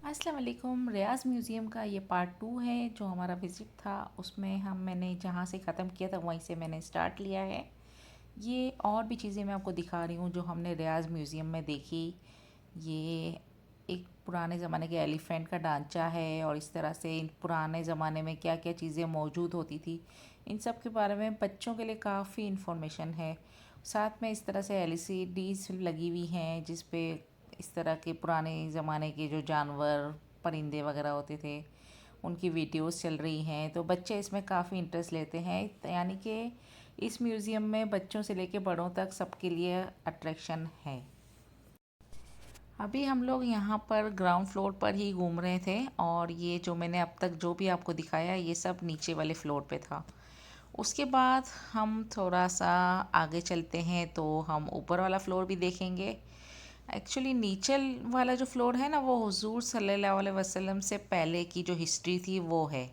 अस्सलाम वालेकुम। रियाज़ म्यूज़ियम का ये पार्ट 2 है जो हमारा विज़िट था। उसमें मैंने जहाँ से ख़त्म किया था वहीं से मैंने स्टार्ट लिया है। ये और भी चीज़ें मैं आपको दिखा रही हूँ जो हमने रियाज़ म्यूज़ियम में देखी। ये एक पुराने ज़माने के एलिफ़ेंट का ढांचा है और इस तरह से पुराने ज़माने में क्या क्या चीज़ें मौजूद होती थी, इन सब के बारे में बच्चों के लिए काफ़ी इन्फॉर्मेशन है। साथ में इस तरह से एलसीडीज़ लगी हुई हैं जिस पे इस तरह के पुराने ज़माने के जो जानवर परिंदे वगैरह होते थे उनकी वीडियोस चल रही हैं, तो बच्चे इसमें काफ़ी इंटरेस्ट लेते हैं। यानी कि इस म्यूज़ियम में बच्चों से लेके बड़ों तक सबके लिए अट्रैक्शन है। अभी हम लोग यहाँ पर ग्राउंड फ्लोर पर ही घूम रहे थे और ये जो मैंने अब तक जो भी आपको दिखाया ये सब नीचे वाले फ्लोर पे था। उसके बाद हम थोड़ा सा आगे चलते हैं तो हम ऊपर वाला फ्लोर भी देखेंगे। एक्चुअली नीचे वाला जो फ्लोर है ना, वो हुजूर सल्लल्लाहु अलैहि वसल्लम से पहले की जो हिस्ट्री थी वो है।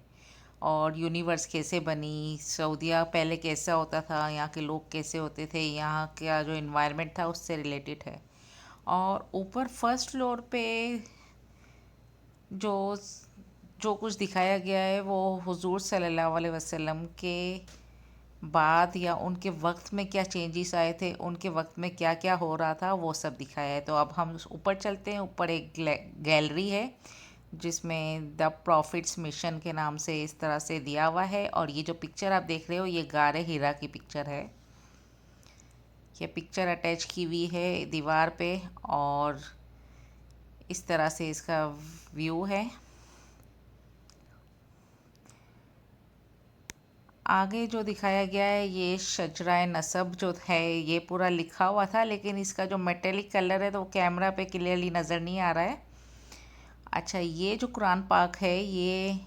और यूनिवर्स कैसे बनी, सऊदीया पहले कैसा होता था, यहाँ के लोग कैसे होते थे, यहाँ का जो इन्वायरमेंट था उससे रिलेटेड है। और ऊपर फर्स्ट फ्लोर पे जो जो कुछ दिखाया गया है वो हुजूर सल्लल्लाहु अलैहि वसल्लम के बाद या उनके वक्त में क्या चेंजेस आए थे, उनके वक्त में क्या क्या हो रहा था, वो सब दिखाया है। तो अब हम ऊपर चलते हैं। ऊपर एक गैलरी है जिसमें द प्रॉफिट्स मिशन के नाम से इस तरह से दिया हुआ है। और ये जो पिक्चर आप देख रहे हो ये गारे हीरा की पिक्चर है। ये पिक्चर अटैच की हुई है दीवार पे और इस तरह से इसका व्यू है। आगे जो दिखाया गया है ये शजराए नसब जो है ये पूरा लिखा हुआ था, लेकिन इसका जो मेटेलिक कलर है तो वो कैमरा पे क्लियरली नज़र नहीं आ रहा है। अच्छा, ये जो कुरान पाक है ये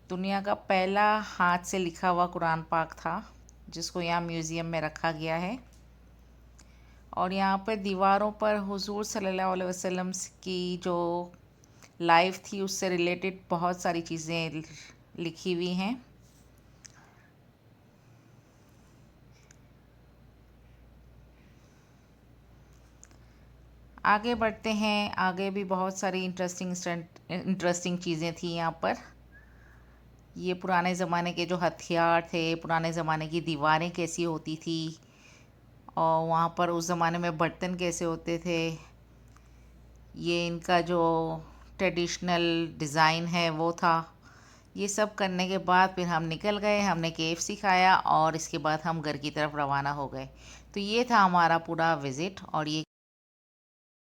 दुनिया का पहला हाथ से लिखा हुआ कुरान पाक था जिसको यहाँ म्यूज़ियम में रखा गया है। और यहाँ पर दीवारों पर हुजूर सल्लल्लाहु अलैहि वसल्लम की जो लाइफ थी उससे रिलेटेड बहुत सारी चीज़ें लिखी हुई हैं। आगे बढ़ते हैं। आगे भी बहुत सारी इंटरेस्टिंग चीज़ें थी यहाँ पर। ये पुराने ज़माने के जो हथियार थे, पुराने ज़माने की दीवारें कैसी होती थी और वहाँ पर उस ज़माने में बर्तन कैसे होते थे, ये इनका जो ट्रेडिशनल डिज़ाइन है वो था। ये सब करने के बाद फिर हम निकल गए, हमने केएफसी खाया और इसके बाद हम घर की तरफ रवाना हो गए। तो ये था हमारा पूरा विज़िट और ये